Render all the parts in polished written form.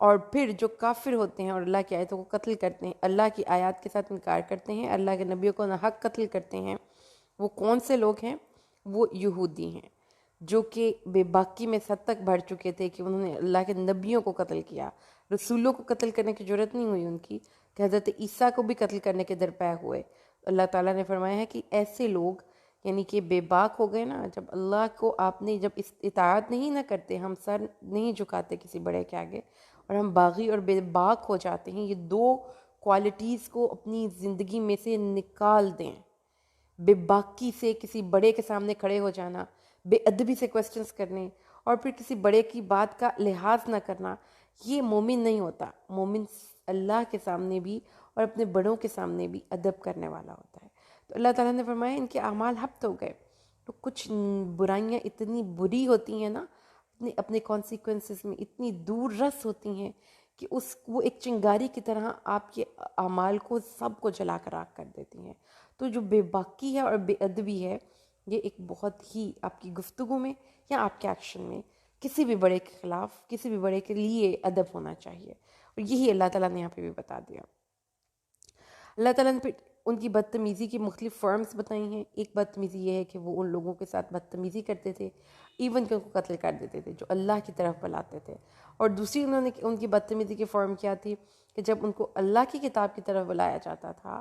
اور پھر جو کافر ہوتے ہیں اور اللہ کی آیتوں کو قتل کرتے ہیں، اللہ کی آیات کے ساتھ انکار کرتے ہیں، اللہ کے نبیوں کو ناحق قتل کرتے ہیں، وہ کون سے لوگ ہیں؟ وہ یہودی ہیں، جو کہ بے باکی میں حد تک بڑھ چکے تھے کہ انہوں نے اللہ کے نبیوں کو قتل کیا، رسولوں کو قتل کرنے کی جرت نہیں ہوئی ان کی، کہ حضرت عیسیٰ کو بھی قتل کرنے کے درپے ہوئے۔ اللہ تعالیٰ نے فرمایا ہے کہ ایسے لوگ یعنی کہ بے باک ہو گئے نا، جب اللہ کو آپ نے جب اطاعت نہیں نہ کرتے، ہم سر نہیں جھکاتے کسی بڑے کے آگے، اور ہم باغی اور بے باک ہو جاتے ہیں، یہ دو کوالٹیز کو اپنی زندگی میں سے نکال دیں۔ بے باکی سے کسی بڑے کے سامنے کھڑے ہو جانا، بے ادبی سے کوسچنز کرنے، اور پھر کسی بڑے کی بات کا لحاظ نہ کرنا، یہ مومن نہیں ہوتا۔ مومن اللہ کے سامنے بھی اور اپنے بڑوں کے سامنے بھی ادب کرنے والا ہوتا ہے۔ تو اللہ تعالیٰ نے فرمایا ان کے اعمال ہبط ہو گئے۔ تو کچھ برائیاں اتنی بری ہوتی ہیں نا، اپنے کانسیکوینسز میں اتنی دور رس ہوتی ہیں کہ وہ ایک چنگاری کی طرح آپ کے اعمال کو سب کو جلا کر راکھ کر دیتی ہیں۔ تو جو بے باکی ہے اور بے ادبی ہے، یہ ایک بہت ہی آپ کی گفتگو میں یا آپ کے ایکشن میں کسی بھی بڑے کے خلاف، کسی بھی بڑے کے لیے ادب ہونا چاہیے، اور یہی اللہ تعالیٰ نے یہاں پہ بھی بتا دیا۔ اللہ تعالیٰ نے پھر ان کی بدتمیزی کی مختلف فارمز بتائی ہیں۔ ایک بدتمیزی یہ ہے کہ وہ ان لوگوں کے ساتھ بدتمیزی کرتے تھے، ایون کہ ان کو قتل کر دیتے تھے جو اللہ کی طرف بلاتے تھے۔ اور دوسری ان کی بدتمیزی کی فارم کیا تھی کہ جب ان کو اللہ کی کتاب کی طرف بلایا جاتا تھا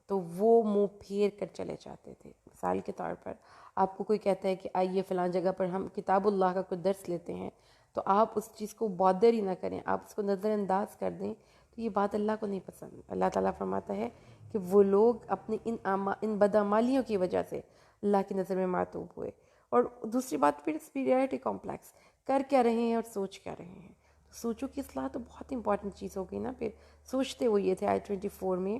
تو وہ منہ پھیر کر چلے جاتے تھے۔ مثال کے طور پر آپ کو کوئی کہتا ہے کہ آئیے فلاں جگہ پر ہم کتاب اللہ کا کوئی درس لیتے ہیں، تو آپ اس چیز کو بادر ہی نہ کریں، آپ اس کو نظر انداز کر دیں، تو یہ بات اللہ کو نہیں پسند۔ اللہ تعالیٰ فرماتا ہے کہ وہ لوگ اپنی ان بدعمالیوں کی وجہ سے اللہ کی نظر میں معتوب ہوئے۔ اور دوسری بات پھر سپیریورٹی کمپلیکس، کر کیا رہے ہیں اور سوچ کیا رہے ہیں۔ تو سوچوں کی اصلاح تو بہت امپورٹنٹ چیز ہو گئی نا۔ پھر سوچتے وہ یہ تھے آیت 24 میں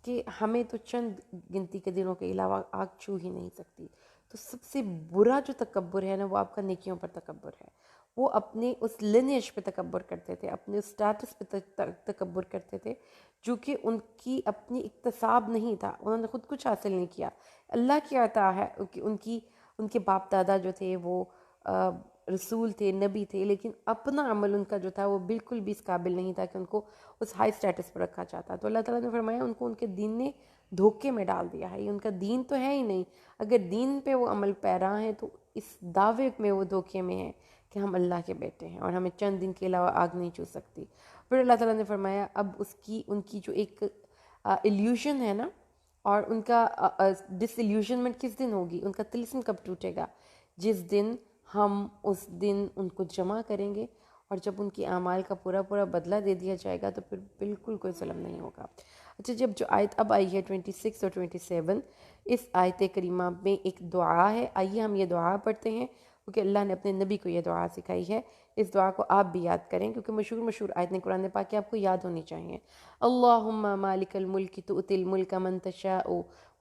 کہ ہمیں تو چند گنتی کے دنوں کے علاوہ آگ چھو ہی نہیں سکتی۔ تو سب سے برا جو تکبر ہے نا، وہ آپ کا نیکیوں پر تکبر ہے۔ وہ اپنے اس لینیج پہ تکبر کرتے تھے، اپنے اسٹیٹس پہ تکبر کرتے تھے، جو کہ ان کی اپنی اکتساب نہیں تھا، انہوں نے خود کچھ حاصل نہیں کیا، اللہ کی عطا ہے۔ کہ ان کے باپ دادا جو تھے وہ رسول تھے، نبی تھے، لیکن اپنا عمل ان کا جو تھا وہ بالکل بھی اس قابل نہیں تھا کہ ان کو اس ہائی سٹیٹس پر رکھا جاتا۔ تو اللہ تعالیٰ نے فرمایا ان کو ان کے دین نے دھوکے میں ڈال دیا ہے، یہ ان کا دین تو ہے ہی نہیں۔ اگر دین پہ وہ عمل پیرا ہیں تو اس دعوے میں وہ دھوکے میں ہیں کہ ہم اللہ کے بیٹے ہیں اور ہمیں چند دن کے علاوہ آگ نہیں چھو سکتی۔ پھر اللہ تعالیٰ نے فرمایا اب ان کی جو ایک ایلیوژن ہے نا، اور ان کا ڈس ایلیوژنمنٹ کس دن ہوگی، ان کا طلسم کب ٹوٹے گا؟ جس دن ہم اس دن ان کو جمع کریں گے، اور جب ان کی اعمال کا پورا پورا بدلہ دے دیا جائے گا تو پھر بالکل کوئی ظلم نہیں ہوگا۔ اچھا، جب جو آیت اب آئی ہے 26 اور 27، اس آیت کریمہ میں ایک دعا ہے، آئیے ہم یہ دعا پڑھتے ہیں، کیونکہ اللہ نے اپنے نبی کو یہ دعا سکھائی ہے۔ اس دعا کو آپ بھی یاد کریں کیونکہ مشہور آیت قرآن پاک آپ کو یاد ہونی چاہیے۔ اللہم مالک الملک تؤتی الملک من تشاء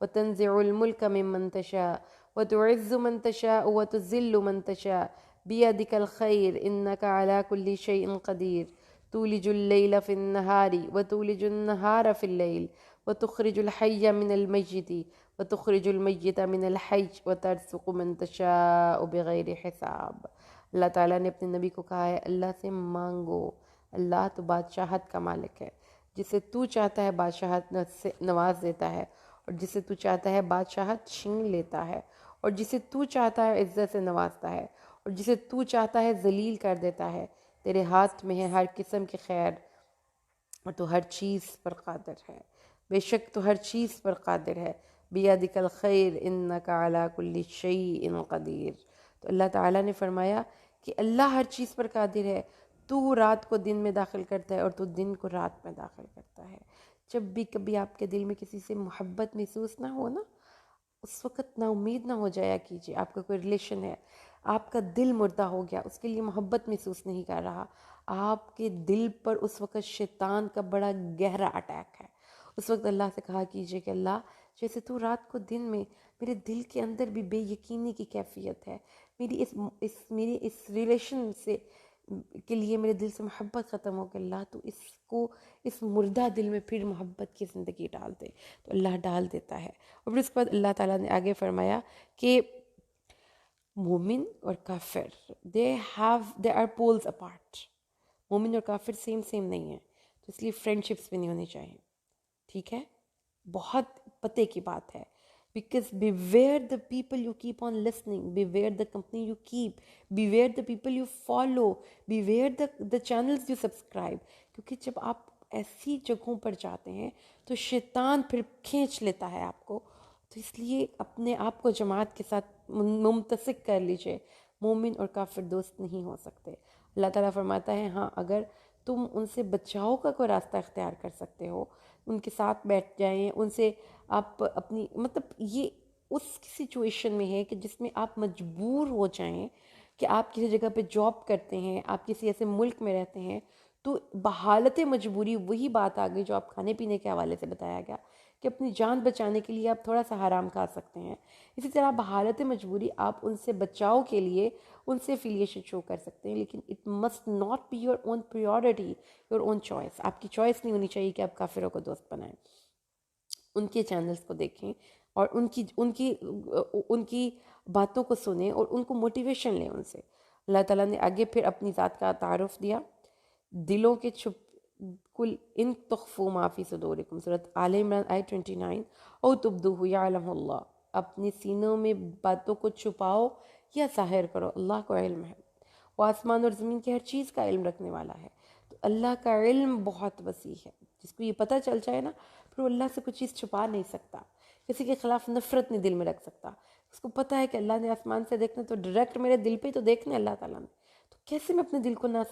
وتنزع الملک ممن تشاء وتعز من تشاء وتذل من تشاء بیدک الخیر انک علی کل شیء قدیر تولج اللیل فی النہار وتولج النہار فی اللیل وتخرج الحی من المیت وتخرج المیت من الحی وترزق من تشاء بغیر حساب۔ اللہ تعالیٰ نے اپنے نبی کو کہا ہے اللہ سے مانگو، اللہ تو بادشاہت کا مالک ہے، جسے تو چاہتا ہے بادشاہت سے نواز دیتا ہے، اور جسے تو چاہتا ہے بادشاہت چھین لیتا ہے، اور جسے تو چاہتا ہے عزت سے نوازتا ہے، اور جسے تو چاہتا ہے ذلیل کر دیتا ہے۔ تیرے ہاتھ میں ہے ہر قسم کی خیر، اور تو ہر چیز پر قادر ہے، بے شک تو ہر چیز پر قادر ہے۔ بیدک الخیر انک علی کل شیء قدیر۔ تو اللہ تعالیٰ نے فرمایا کہ اللہ ہر چیز پر قادر ہے، تو رات کو دن میں داخل کرتا ہے اور تو دن کو رات میں داخل کرتا ہے۔ جب بھی کبھی آپ کے دل میں کسی سے محبت محسوس نہ ہو نا، اس وقت نا امید نہ ہو جایا کیجیے۔ آپ کا کوئی ریلیشن ہے، آپ کا دل مردہ ہو گیا، اس کے لیے محبت محسوس نہیں کر رہا، آپ کے دل پر اس وقت شیطان کا بڑا گہرا اٹیک ہے، اس وقت اللہ سے کہا کیجیے کہ اللہ جیسے تو رات کو دن میں میرے دل کے اندر بھی بے یقینی کی کیفیت ہے، میری اس ریلیشن سے کے لیے میرے دل سے محبت ختم ہو کہ اللہ تو اس مردہ دل میں پھر محبت کی زندگی ڈال دے۔ تو اللہ ڈال دیتا ہے۔ اور پھر اس کے بعد اللہ تعالیٰ نے آگے فرمایا کہ مومن اور کافر they are poles apart، مومن اور کافر سیم نہیں ہیں، تو اس لیے فرینڈشپس بھی نہیں ہونی چاہیے، ٹھیک ہے؟ بہت پتے کی بات ہے، because beware the people you keep on listening, beware the company you keep, beware the people you follow, beware the channels you subscribe, کیونکہ جب آپ ایسی جگہوں پر جاتے ہیں تو شیطان پھر کھینچ لیتا ہے آپ کو، تو اس لیے اپنے آپ کو جماعت کے ساتھ ممتسک کر لیجئے، مومن اور کافر دوست نہیں ہو سکتے۔ اللہ تعالیٰ فرماتا ہے ہاں اگر تم ان سے بچاؤ کا کوئی راستہ اختیار کر سکتے ہو، ان کے ساتھ بیٹھ جائیں، ان سے آپ اپنی مطلب یہ اس سچویشن میں ہے کہ جس میں آپ مجبور ہو جائیں کہ آپ کسی جگہ پہ جاب کرتے ہیں، آپ کسی ایسے ملک میں رہتے ہیں، تو بحالت مجبوری وہی بات آ گئی جو آپ کھانے پینے کے حوالے سے بتایا گیا کہ اپنی جان بچانے کے لیے آپ تھوڑا سا حرام کھا سکتے ہیں، اسی طرح بحالت مجبوری آپ ان سے بچاؤ کے لیے ان سے افیلیشن شو کر سکتے ہیں، لیکن it must not be your own priority, your own choice, آپ کی چوائس نہیں ہونی چاہیے کہ آپ کافروں کو دوست بنائیں۔ ان کے چینلز کو دیکھیں اور ان کی باتوں کو سنیں اور ان کو موٹیویشن لیں ان سے۔ اللہ تعالیٰ نے آگے پھر اپنی ذات کا تعارف دیا، دلوں کے چھپ کل ان تخفوا ما فی صدورکم، سورۃ آل عمران آیت 29، او تبدوہ یعلمہ اللہ، اپنے سینوں میں باتوں کو چھپاؤ یا ظاہر کرو، اللہ کو علم ہے، وہ آسمان اور زمین کی ہر چیز کا علم رکھنے والا ہے۔ تو اللہ کا علم بہت وسیع ہے، جس کو یہ پتہ چل جائے نا پھر وہ اللہ سے کوئی چیز چھپا نہیں سکتا، کسی کے خلاف نفرت نہیں دل میں رکھ سکتا، اس کو پتہ ہے کہ اللہ نے آسمان سے دیکھنا تو ڈائریکٹ میرے دل پہ تو دیکھنا ہے اللہ تعالیٰ نے، تو کیسے میں اپنے دل کو نہ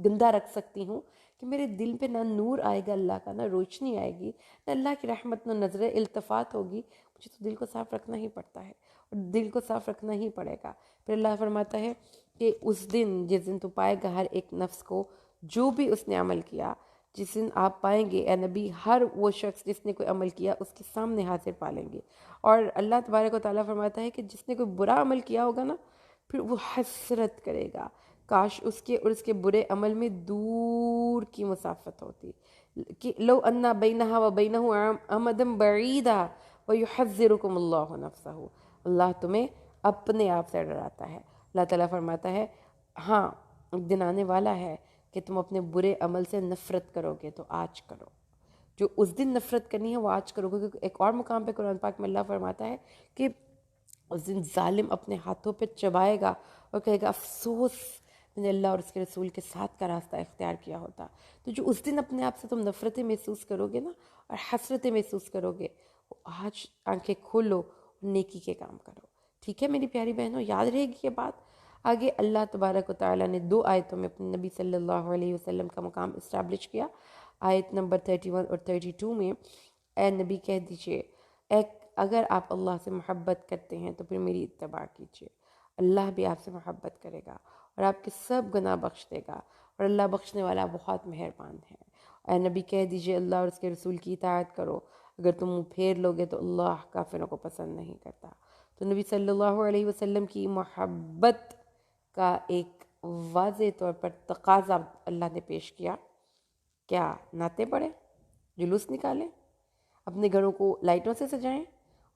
گندہ رکھ سکتی ہوں کہ میرے دل پہ نہ نور آئے گا اللہ کا، نہ روشنی آئے گی، نہ اللہ کی رحمت، نہ نظر التفات ہوگی، مجھے تو دل کو صاف رکھنا ہی پڑتا ہے اور دل کو صاف رکھنا ہی پڑے گا۔ پھر اللہ فرماتا ہے کہ اس دن جس دن تو پائے گا ہر ایک نفس کو جو بھی اس نے عمل کیا، جس دن آپ پائیں گے اے نبی ہر وہ شخص جس نے کوئی عمل کیا اس کے سامنے حاضر پالیں گے، اور اللہ تبارک و تعالیٰ فرماتا ہے کہ جس نے کوئی برا عمل کیا ہوگا نا پھر وہ حسرت کرے گا، کاش اس کے اور اس کے برے عمل میں دور کی مسافت ہوتی، کہ لو انا بینہا و بینہ امدا بعیدا ویحذرکم اللہ نفسہ، اللہ تمہیں اپنے آپ سے ڈراتا ہے۔ اللہ تعالیٰ فرماتا ہے ہاں ایک دن آنے والا ہے کہ تم اپنے برے عمل سے نفرت کرو گے تو آج کرو، جو اس دن نفرت کرنی ہے وہ آج کرو گے، کیونکہ ایک اور مقام پہ قرآن پاک میں اللہ فرماتا ہے کہ اس دن ظالم اپنے ہاتھوں پہ چبائے گا اور کہے گا افسوس میں نے اللہ اور اس کے رسول کے ساتھ کا راستہ اختیار کیا ہوتا۔ تو جو اس دن اپنے آپ سے تم نفرتیں محسوس کرو گے نا اور حسرتیں محسوس کرو گے، وہ آج آنکھیں کھولو اور نیکی کے کام کرو، ٹھیک ہے میری پیاری بہنوں؟ یاد رہے گی یہ بات۔ آگے اللہ تبارک و تعالیٰ نے 2 آیتوں میں اپنے نبی صلی اللہ علیہ وسلم کا مقام اسٹیبلش کیا۔ آیت نمبر 31 اور 32 میں اے نبی کہہ دیجئے اگر آپ اللہ سے محبت کرتے ہیں تو پھر میری اتباع کیجئے، اللہ بھی آپ سے محبت کرے گا اور آپ کے سب گناہ بخش دے گا، اور اللہ بخشنے والا بہت مہربان ہے۔ اے نبی کہہ دیجئے اللہ اور اس کے رسول کی اطاعت کرو، اگر تم منہ پھیر لوگے تو اللہ کافروں کو پسند نہیں کرتا۔ تو نبی صلی اللہ علیہ وسلم کی محبت کا ایک واضح طور پر تقاضا اللہ نے پیش کیا، کیا نعتیں پڑھیں، جلوس نکالیں، اپنے گھروں کو لائٹوں سے سجائیں،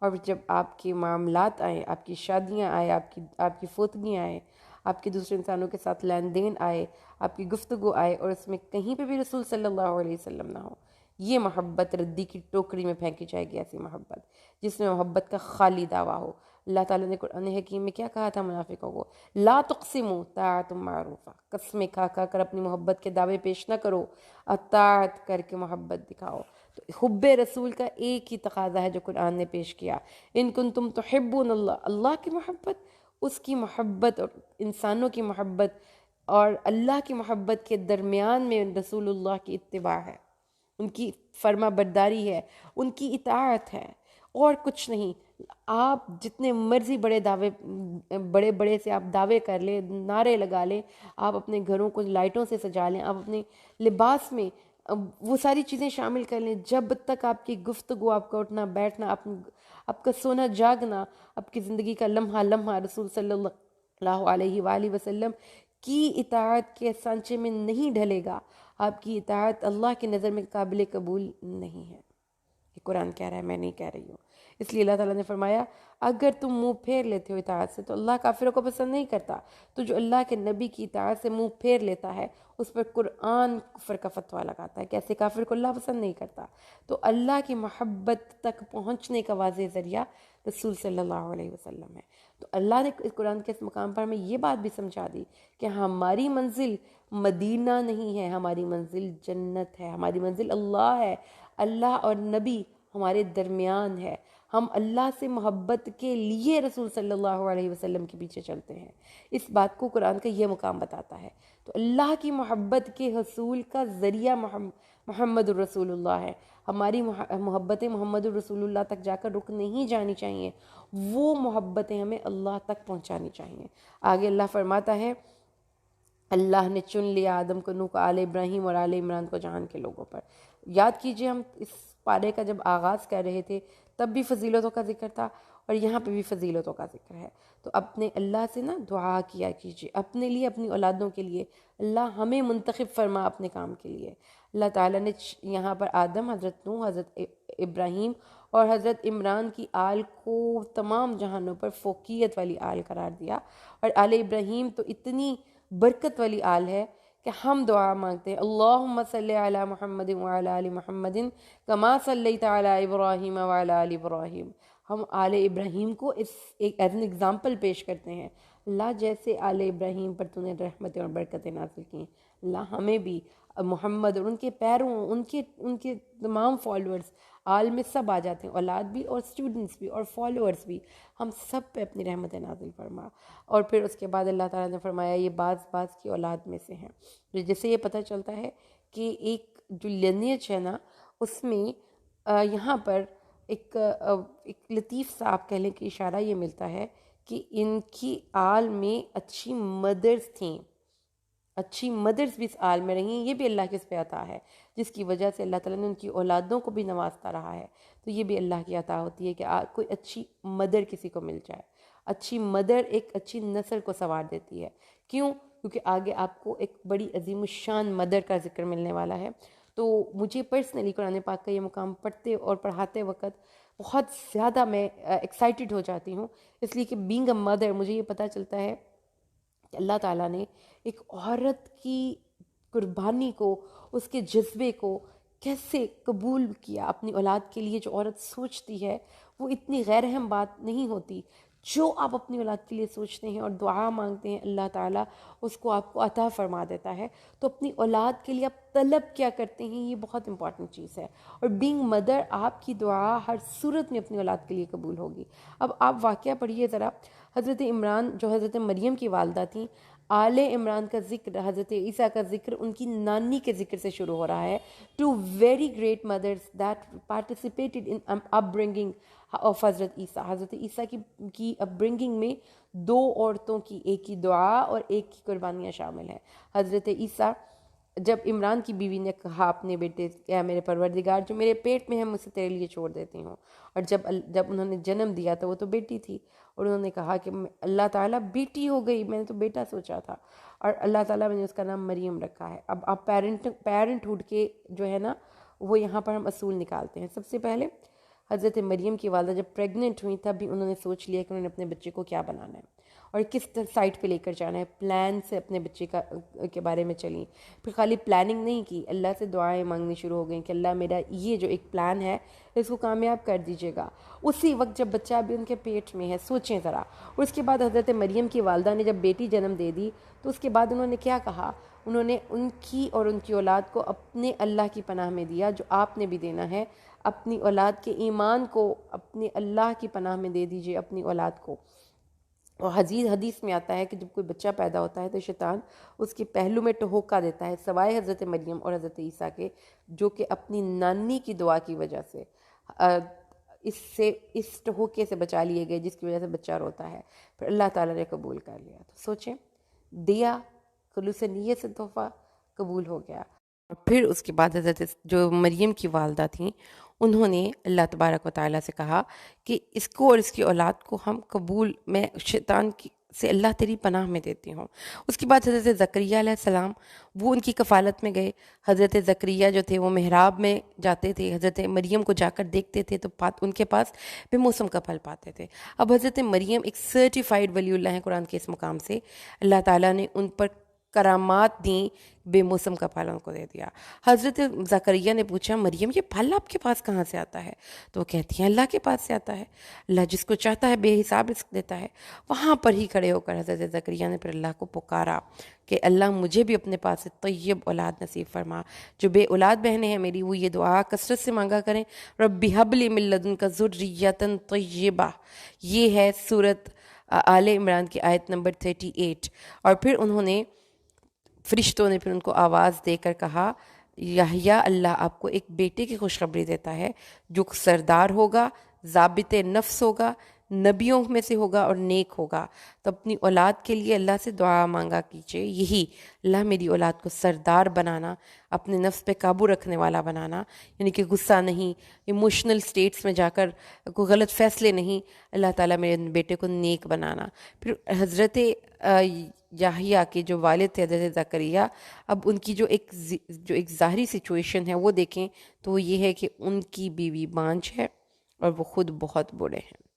اور جب آپ کے معاملات آئیں، آپ کی شادیاں آئیں، آپ کی فوتگیاں آئیں، آپ کے دوسرے انسانوں کے ساتھ لین دین آئے، آپ کی گفتگو آئے اور اس میں کہیں پہ بھی رسول صلی اللہ علیہ وسلم نہ ہو، یہ محبت ردی کی ٹوکری میں پھینکی جائے گی، ایسی محبت جس میں محبت کا خالی دعویٰ ہو۔ اللہ تعالیٰ نے قرآن حکیم میں کیا کہا تھا منافقوں کو؟ لا تقسموا طاعۃ معروفہ، قسمیں کھا کھا کر اپنی محبت کے دعوے پیش نہ کرو، اطاعت کر کے محبت دکھاؤ۔ تو حب رسول کا ایک ہی تقاضا ہے جو قرآن نے پیش کیا، ان کنتم تحبون اللہ، اللہ کی محبت، اس کی محبت اور انسانوں کی محبت اور اللہ کی محبت کے درمیان میں رسول اللہ کی اتباع ہے، ان کی فرما برداری ہے، ان کی اطاعت ہے، اور کچھ نہیں۔ آپ جتنے مرضی بڑے بڑے سے آپ دعوے کر لیں، نعرے لگا لیں، آپ اپنے گھروں کو لائٹوں سے سجا لیں، آپ اپنے لباس میں وہ ساری چیزیں شامل کر لیں، جب تک آپ کی گفتگو، آپ کا اٹھنا بیٹھنا، آپ کا سونا جاگنا، آپ کی زندگی کا لمحہ لمحہ رسول صلی اللہ علیہ وآلہ وسلم کی اطاعت کے سانچے میں نہیں ڈھلے گا، آپ کی اطاعت اللہ کی نظر میں قابل قبول نہیں ہے۔ یہ قرآن کہہ رہا ہے، میں نہیں کہہ رہی ہوں۔ اس لیے اللہ تعالیٰ نے فرمایا اگر تم منہ پھیر لیتے ہو اطاعت سے تو اللہ کافروں کو پسند نہیں کرتا، تو جو اللہ کے نبی کی اطاعت سے منہ پھیر لیتا ہے اس پر قرآن کفر کا فتویٰ لگاتا ہے کہ ایسے کافر کو اللہ پسند نہیں کرتا. تو اللہ کی محبت تک پہنچنے کا واضح ذریعہ رسول صلی اللہ علیہ وسلم ہے. تو اللہ نے اس قرآن کے اس مقام پر ہمیں یہ بات بھی سمجھا دی کہ ہماری منزل مدینہ نہیں ہے، ہماری منزل جنت ہے، ہماری منزل اللہ ہے. اللہ اور نبی ہمارے درمیان ہے. ہم اللہ سے محبت کے لیے رسول صلی اللہ علیہ وسلم کے پیچھے چلتے ہیں. اس بات کو قرآن کا یہ مقام بتاتا ہے. تو اللہ کی محبت کے حصول کا ذریعہ محمد الرسول اللہ ہے. ہماری محبتیں محمد الرسول اللہ تک جا کر رک نہیں جانی چاہیے، وہ محبتیں ہمیں اللہ تک پہنچانی چاہیے. آگے اللہ فرماتا ہے اللہ نے چن لیا آدم کو، نوح کو، آل ابراہیم اور آل عمران کو جہان کے لوگوں پر. یاد کیجئے ہم اس پارے کا جب آغاز کر رہے تھے تب بھی فضیلتوں کا ذکر تھا اور یہاں پہ بھی فضیلتوں کا ذکر ہے. تو اپنے اللہ سے نا دعا کیا کیجئے اپنے لیے، اپنی اولادوں کے لیے. اللہ ہمیں منتخب فرما اپنے کام کے لیے. اللہ تعالیٰ نے یہاں پر آدم، حضرت نوح، حضرت ابراہیم اور حضرت عمران کی آل کو تمام جہانوں پر فوقیت والی آل قرار دیا. اور آل ابراہیم تو اتنی برکت والی آل ہے کہ ہم دعا مانگتے ہیں اللہم صلی علی محمد وعلی آل محمد کما صلیت علی ابراہیم وعلی آل ابراہیم. ہم آل ابراہیم کو اس ایک ایز این ایگزامپل پیش کرتے ہیں. اللہ جیسے آل ابراہیم پر تو نے رحمتیں اور برکتیں نازل کی، اللہ ہمیں بھی محمد اور ان کے پیروں، ان کے تمام فالوورز، آل میں سب آ جاتے ہیں، اولاد بھی اور اسٹوڈنٹس بھی اور فالوورز بھی، ہم سب پہ اپنی رحمت نازل فرما. اور پھر اس کے بعد اللہ تعالیٰ نے فرمایا یہ بعض کی اولاد میں سے ہیں. جس سے یہ پتہ چلتا ہے کہ ایک جو لینیج ہے نا اس میں یہاں پر ایک لطیف سا آپ کہہ لیں کہ اشارہ یہ ملتا ہے کہ ان کی آل میں اچھی مدرز تھیں، اچھی مدرز بھی اس آل میں رہیں. یہ بھی اللہ کے اس پہ عطا ہے جس کی وجہ سے اللہ تعالیٰ نے ان کی اولادوں کو بھی نوازتا رہا ہے. تو یہ بھی اللہ کی عطا ہوتی ہے کہ کوئی اچھی مدر کسی کو مل جائے. اچھی مدر ایک اچھی نسل کو سنوار دیتی ہے. کیوں؟ کیونکہ آگے آپ کو ایک بڑی عظیم الشان مدر کا ذکر ملنے والا ہے. تو مجھے پرسنلی قرآن پاک کا یہ مقام پڑھتے اور پڑھاتے وقت بہت زیادہ میں ایکسائٹڈ ہو جاتی ہوں، اس لیے کہ بینگ اے مدر مجھے یہ پتہ چلتا ہے کہ اللہ تعالیٰ نے ایک عورت کی قربانی کو، اس کے جذبے کو کیسے قبول کیا اپنی اولاد کے لیے. جو عورت سوچتی ہے وہ اتنی غیر اہم بات نہیں ہوتی. جو آپ اپنی اولاد کے لیے سوچتے ہیں اور دعا مانگتے ہیں اللہ تعالیٰ اس کو آپ کو عطا فرما دیتا ہے. تو اپنی اولاد کے لیے آپ طلب کیا کرتے ہیں یہ بہت امپورٹنٹ چیز ہے. اور بینگ مدر آپ کی دعا ہر صورت میں اپنی اولاد کے لیے قبول ہوگی. اب آپ واقعہ پڑھیے ذرا. حضرت عمران جو حضرت مریم کی والدہ تھیں، آل عمران کا ذکر، حضرت عیسیٰ کا ذکر ان کی نانی کے ذکر سے شروع ہو رہا ہے. ٹو ویری گریٹ مدرس that participated in up bringing of حضرت عیسیٰ. حضرت عیسیٰ کی اپ برنگنگ میں دو عورتوں کی، ایک کی دعا اور ایک کی قربانیاں شامل ہیں. حضرت عیسیٰ جب عمران کی بیوی نے کہا اپنے بیٹے اے میرے پروردگار جو میرے پیٹ میں ہے مجھ سے تیرے لیے چھوڑ دیتی ہوں، اور جب انہوں نے جنم دیا تو وہ تو بیٹی تھی، اور انہوں نے کہا کہ اللہ تعالیٰ بیٹی ہو گئی، میں نے تو بیٹا سوچا تھا، اور اللہ تعالیٰ نے اس کا نام مریم رکھا ہے. اب آپ پیرنٹہوڈ کے جو ہے نا وہ یہاں پر ہم اصول نکالتے ہیں. سب سے پہلے حضرت مریم کی والدہ جب پریگننٹ ہوئی تب بھی انہوں نے سوچ لیا کہ انہوں نے اپنے بچے کو کیا بنانا ہے اور کس سائٹ پہ لے کر جانا ہے. پلان سے اپنے بچے کے بارے میں چلیں. پھر خالی پلاننگ نہیں کی، اللہ سے دعائیں مانگنی شروع ہو گئیں کہ اللہ میرا یہ جو ایک پلان ہے اس کو کامیاب کر دیجیے گا. اسی وقت جب بچہ ابھی ان کے پیٹ میں ہے، سوچیں ذرا. اور اس کے بعد حضرت مریم کی والدہ نے جب بیٹی جنم دے دی تو اس کے بعد انہوں نے کیا کہا؟ انہوں نے ان کی اور ان کی اولاد کو اپنے اللہ کی پناہ میں دیا، جو آپ نے بھی دینا ہے. اپنی اولاد کے ایمان کو اپنے اللہ کی پناہ میں دے دیجئے اپنی اولاد کو. اور حدیث میں آتا ہے کہ جب کوئی بچہ پیدا ہوتا ہے تو شیطان اس کے پہلو میں ٹہوکا دیتا ہے، سوائے حضرت مریم اور حضرت عیسیٰ کے، جو کہ اپنی نانی کی دعا کی وجہ سے اس ٹہوکے سے بچا لیے گئے، جس کی وجہ سے بچہ روتا ہے. پھر اللہ تعالیٰ نے قبول کر لیا. تو سوچیں، دیا خلوص نیت سے تحفہ قبول ہو گیا. اور پھر اس کے بعد حضرت جو مریم کی والدہ تھیں انہوں نے اللہ تبارک و تعالیٰ سے کہا کہ اس کو اور اس کی اولاد کو ہم قبول، میں شیطان سے اللہ تیری پناہ میں دیتی ہوں. اس کے بعد حضرت زکریا علیہ السلام وہ ان کی کفالت میں گئے. حضرت زکریا جو تھے وہ محراب میں جاتے تھے، حضرت مریم کو جا کر دیکھتے تھے تو ان کے پاس بے موسم کا پھل پاتے تھے. اب حضرت مریم ایک سرٹیفائیڈ ولی اللہ ہیں قرآن کے اس مقام سے. اللہ تعالیٰ نے ان پر کرامات دیں، بے موسم کا پھل ان کو دے دیا۔ حضرت زکریا نے پوچھا مریم یہ پھل آپ کے پاس کہاں سے آتا ہے؟ تو وہ کہتی ہیں اللہ کے پاس سے آتا ہے، اللہ جس کو چاہتا ہے بے حساب رزق دیتا ہے۔ وہاں پر ہی کھڑے ہو کر حضرت زکریا نے پھر اللہ کو پکارا کہ اللہ مجھے بھی اپنے پاس سے طیب اولاد نصیب فرما۔ جو بے اولاد بہنیں ہیں میری وہ یہ دعا کثرت سے مانگا کریں، رب ہب لی من لدنک ذریۃ طیبہ۔ یہ ہے سورۃ آل عمران کی آیت نمبر 38۔ اور پھر انہوں نے فرشتوں نے پھر ان کو آواز دے کر کہا یحییٰ اللہ آپ کو ایک بیٹے کی خوشخبری دیتا ہے جو سردار ہوگا، ضابط نفس ہوگا، نبیوں میں سے ہوگا اور نیک ہوگا۔ تو اپنی اولاد کے لیے اللہ سے دعا مانگا کیجئے، یہی اللہ میری اولاد کو سردار بنانا، اپنے نفس پہ قابو رکھنے والا بنانا، یعنی کہ غصہ نہیں، ایموشنل سٹیٹس میں جا کر کوئی غلط فیصلے نہیں، اللہ تعالیٰ میرے بیٹے کو نیک بنانا۔ پھر حضرت یحییٰ کے جو والد تھے حضرت زکریا، اب ان کی جو ایک ظاہری سچویشن ہے وہ دیکھیں تو وہ یہ ہے کہ ان کی بیوی بانجھ ہے اور وہ خود بہت بوڑھے ہیں۔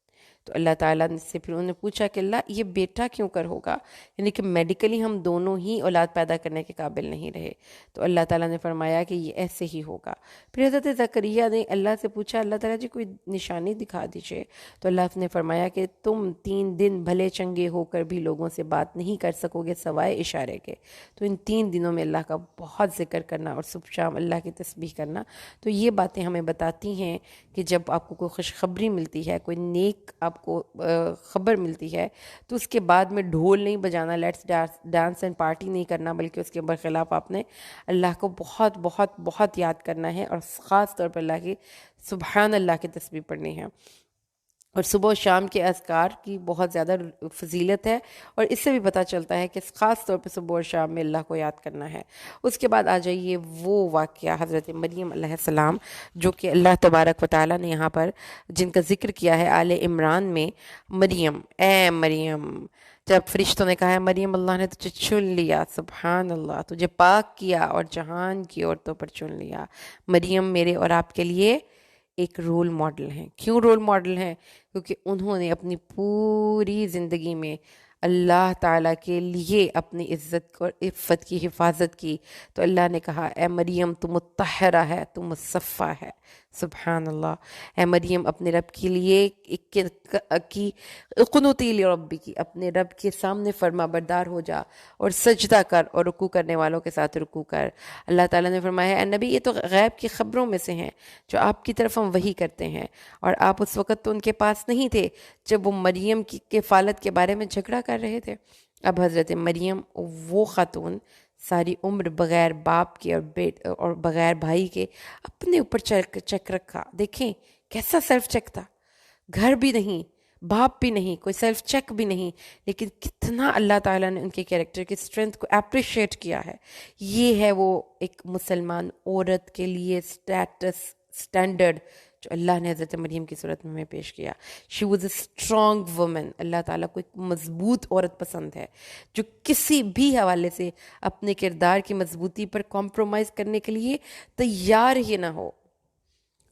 تو اللہ تعالیٰ سے پھر انہوں نے پوچھا کہ اللہ یہ بیٹا کیوں کر ہوگا، یعنی کہ میڈیکلی ہم دونوں ہی اولاد پیدا کرنے کے قابل نہیں رہے۔ تو اللہ تعالیٰ نے فرمایا کہ یہ ایسے ہی ہوگا۔ پھر حضرت زکریا نے اللہ سے پوچھا اللہ تعالیٰ جی کوئی نشانی دکھا دیجئے۔ تو اللہ نے فرمایا کہ تم 3 دن بھلے چنگے ہو کر بھی لوگوں سے بات نہیں کر سکو گے سوائے اشارے کے۔ تو ان 3 دنوں میں اللہ کا بہت ذکر کرنا اور صبح شام اللہ کی تسبیح کرنا، تو یہ باتیں ہمیں بتاتی ہیں کہ جب آپ کو کوئی خوشخبری ملتی ہے، کوئی نیک آپ کو خبر ملتی ہے، تو اس کے بعد میں ڈھول نہیں بجانا، لیٹس ڈانس اینڈ پارٹی نہیں کرنا، بلکہ اس کے برخلاف آپ نے اللہ کو بہت بہت بہت یاد کرنا ہے اور خاص طور پر اللہ کی سبحان اللہ کی تسبیح پڑھنی ہے۔ اور صبح و شام کے اذکار کی بہت زیادہ فضیلت ہے، اور اس سے بھی پتہ چلتا ہے کہ خاص طور پہ صبح و شام میں اللہ کو یاد کرنا ہے۔ اس کے بعد آ جائیے وہ واقعہ حضرت مریم علیہ السلام جو کہ اللہ تبارک و تعالیٰ نے یہاں پر جن کا ذکر کیا ہے آل عمران میں۔ مریم، اے مریم، جب فرشتوں نے کہا ہے مریم اللہ نے تجھے چن لیا، سبحان اللہ، تجھے پاک کیا اور جہان کی عورتوں پر چن لیا۔ مریم میرے اور آپ کے لیے ایک رول ماڈل ہیں۔ کیوں رول ماڈل ہیں؟ کیونکہ انہوں نے اپنی پوری زندگی میں اللہ تعالیٰ کے لیے اپنی عزت اور عفت کی حفاظت کی۔ تو اللہ نے کہا اے مریم تو مطہرہ ہے، تو مصفہ ہے، سبحان اللہ۔ اے مریم اپنے رب کے لیے کی قنوتی لربی کی، اپنے رب کے سامنے فرما بردار ہو جا اور سجدہ کر اور رکوع کرنے والوں کے ساتھ رکوع کر۔ اللہ تعالیٰ نے فرمایا اے نبی یہ تو غیب کی خبروں میں سے ہیں جو آپ کی طرف ہم وحی کرتے ہیں، اور آپ اس وقت تو ان کے پاس نہیں تھے جب وہ مریم کی کفالت کے بارے میں جھگڑا کر رہے تھے۔ اب حضرت مریم وہ خاتون ساری عمر بغیر باپ کے اور بغیر بھائی کے اپنے اوپر چیک رکھا، دیکھیں کیسا سیلف چیک تھا، گھر بھی نہیں، باپ بھی نہیں، کوئی سیلف چیک بھی نہیں، لیکن کتنا اللہ تعالیٰ نے ان کے کیریکٹر کی اسٹرینتھ کو اپریشیٹ کیا ہے۔ یہ ہے وہ ایک مسلمان عورت کے لیے سٹینڈرڈ جو اللہ نے حضرت مریم کی صورت میں ہمیں پیش کیا۔ She was a strong woman. اللہ تعالیٰ کو ایک مضبوط عورت پسند ہے جو کسی بھی حوالے سے اپنے کردار کی مضبوطی پر کمپرومائز کرنے کے لیے تیار ہی نہ ہو،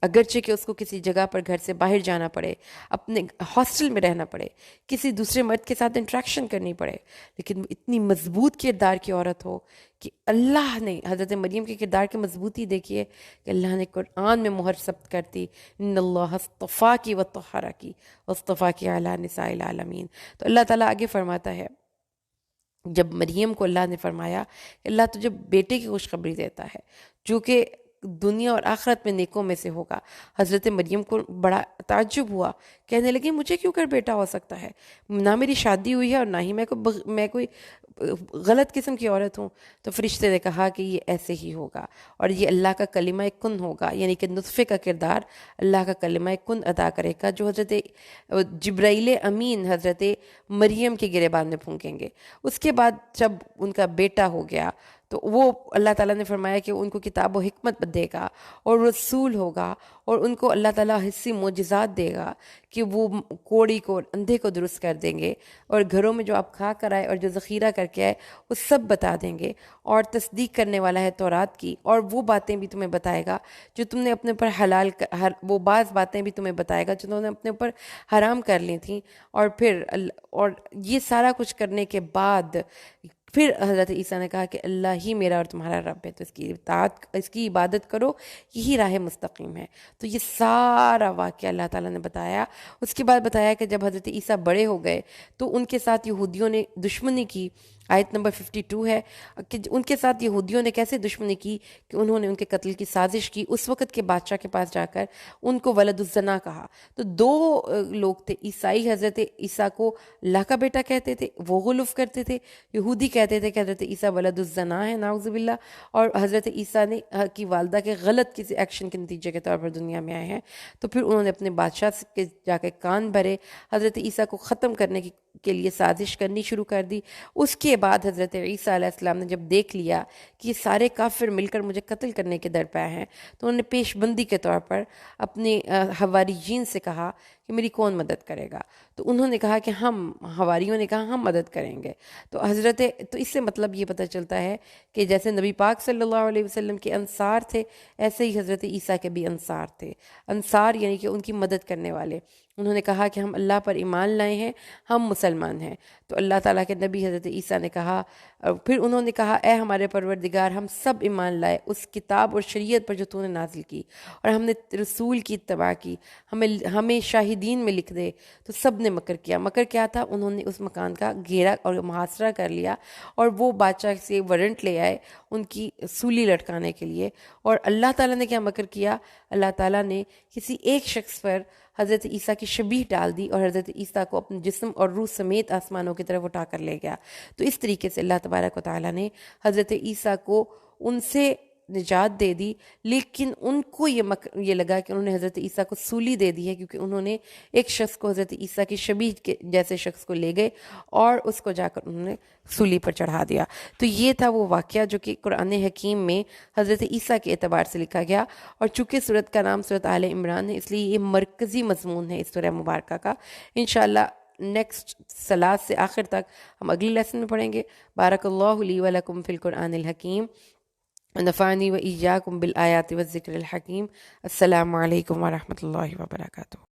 اگرچہ کہ اس کو کسی جگہ پر گھر سے باہر جانا پڑے، اپنے ہاسٹل میں رہنا پڑے، کسی دوسرے مرد کے ساتھ انٹریکشن کرنی پڑے، لیکن اتنی مضبوط کردار کی عورت ہو کہ اللہ نے حضرت مریم کے کردار کی مضبوطی دیکھیے کہ اللہ نے قرآن میں مہر ثبت کرتی ان اللہ اصطفاکی وطہرکی واصطفاکی علی نساء العالمین۔ تو اللہ تعالیٰ آگے فرماتا ہے جب مریم کو اللہ نے فرمایا کہ اللہ تجھے بیٹے کی خوشخبری دیتا ہے جو کہ دنیا اور آخرت میں نیکوں میں سے ہوگا، حضرت مریم کو بڑا تعجب ہوا، کہنے لگی مجھے کیوں کر بیٹا ہو سکتا ہے، نہ میری شادی ہوئی ہے اور نہ ہی میں کوئی غلط قسم کی عورت ہوں۔ تو فرشتے نے کہا کہ یہ ایسے ہی ہوگا اور یہ اللہ کا کلمہ کن ہوگا، یعنی کہ نطفے کا کردار اللہ کا کلمہ کن ادا کرے گا جو حضرت جبرائیل امین حضرت مریم کے گریبان میں پھونکیں گے۔ اس کے بعد جب ان کا بیٹا ہو گیا تو وہ اللہ تعالیٰ نے فرمایا کہ ان کو کتاب و حکمت دے گا اور رسول ہوگا، اور ان کو اللہ تعالیٰ حصی معجزات دے گا کہ وہ کوڑی کو اندھے کو درست کر دیں گے، اور گھروں میں جو آپ کھا کر آئے اور جو ذخیرہ کر کے آئے وہ سب بتا دیں گے، اور تصدیق کرنے والا ہے تورات کی، اور وہ باتیں بھی تمہیں بتائے گا جو تم نے اپنے اوپر وہ بعض باتیں بھی تمہیں بتائے گا جو تم نے اپنے اوپر حرام کر لی تھیں، اور پھر اور یہ سارا کچھ کرنے کے بعد پھر حضرت عیسیٰ نے کہا کہ اللہ ہی میرا اور تمہارا رب ہے، تو اس کی عبادت کرو، یہی راہ مستقیم ہے۔ تو یہ سارا واقعہ اللہ تعالیٰ نے بتایا۔ اس کے بعد بتایا کہ جب حضرت عیسیٰ بڑے ہو گئے تو ان کے ساتھ یہودیوں نے دشمنی کی۔ آیت نمبر 52 ہے کہ ان کے ساتھ یہودیوں نے کیسے دشمنی کی کہ انہوں نے ان کے قتل کی سازش کی، اس وقت کے بادشاہ کے پاس جا کر ان کو ولد الزنا کہا۔ تو دو لوگ تھے، عیسائی حضرت عیسیٰ کو اللہ کا بیٹا کہتے تھے، وہ غلف کرتے تھے، یہودی کہتے تھے کہ حضرت عیسیٰ ولد الزنا ہے نعوذ باللہ، اور حضرت عیسیٰ نے کی والدہ کے غلط کسی ایکشن کے نتیجے کے طور پر دنیا میں آئے ہیں۔ تو پھر انہوں نے اپنے بادشاہ کے جا کے کان بھرے، حضرت عیسیٰ کو ختم کرنے کے لیے سازش کرنی شروع کر دی۔ اس کے بعد حضرت عیسیٰ علیہ السلام نے جب دیکھ لیا کہ یہ سارے کافر مل کر مجھے قتل کرنے کے درپے ہیں، تو انہوں نے پیش بندی کے طور پر اپنے حواریین سے کہا کہ میری کون مدد کرے گا؟ تو انہوں نے کہا کہ حواریوں نے کہا ہم مدد کریں گے۔ تو اس سے مطلب یہ پتہ چلتا ہے کہ جیسے نبی پاک صلی اللہ علیہ وسلم کے انصار تھے، ایسے ہی حضرت عیسیٰ کے بھی انصار تھے۔ انصار یعنی کہ ان کی مدد کرنے والے۔ انہوں نے کہا کہ ہم اللہ پر ایمان لائے ہیں، ہم مسلمان ہیں۔ تو اللہ تعالیٰ کے نبی حضرت عیسیٰ نے کہا، پھر انہوں نے کہا اے ہمارے پروردگار، ہم سب ایمان لائے اس کتاب اور شریعت پر جو تو نے نازل کی، اور ہم نے رسول کی اتباع کی، ہمیں شاہدین میں لکھ دے۔ تو سب نے مکر کیا۔ مکر کیا تھا؟ انہوں نے اس مکان کا گھیرا اور محاصرہ کر لیا، اور وہ بادشاہ سے وارنٹ لے آئے ان کی سولی لٹکانے کے لیے۔ اور اللہ تعالیٰ نے کیا مکر کیا؟ اللہ تعالیٰ نے کسی ایک شخص پر حضرت عیسیٰ کی شبیہ ڈال دی، اور حضرت عیسیٰ کو اپنے جسم اور روح سمیت آسمانوں کی طرف اٹھا کر لے گیا۔ تو اس طریقے سے اللہ تبارک و تعالیٰ نے حضرت عیسیٰ کو ان سے نجات دے دی، لیکن ان کو یہ لگا کہ انہوں نے حضرت عیسیٰ کو سولی دے دی ہے، کیونکہ انہوں نے ایک شخص کو، حضرت عیسیٰ کی شبیہ کے جیسے شخص کو لے گئے اور اس کو جا کر انہوں نے سولی پر چڑھا دیا۔ تو یہ تھا وہ واقعہ جو کہ قرآن حکیم میں حضرت عیسیٰ کے اعتبار سے لکھا گیا، اور چونکہ سورت کا نام سورت آل عمران ہے، اس لیے یہ مرکزی مضمون ہے اس سورہ مبارکہ کا۔ انشاءاللہ نیکسٹ سلاد سے آخر تک ہم اگلی لیسن میں پڑھیں گے۔ بارک اللہ لی ولکم فی القرآن الحکیم، ونفعنی و ایاکم بالآیات والذکر الحکیم۔ السلام علیکم ورحمۃ اللہ وبرکاتہ۔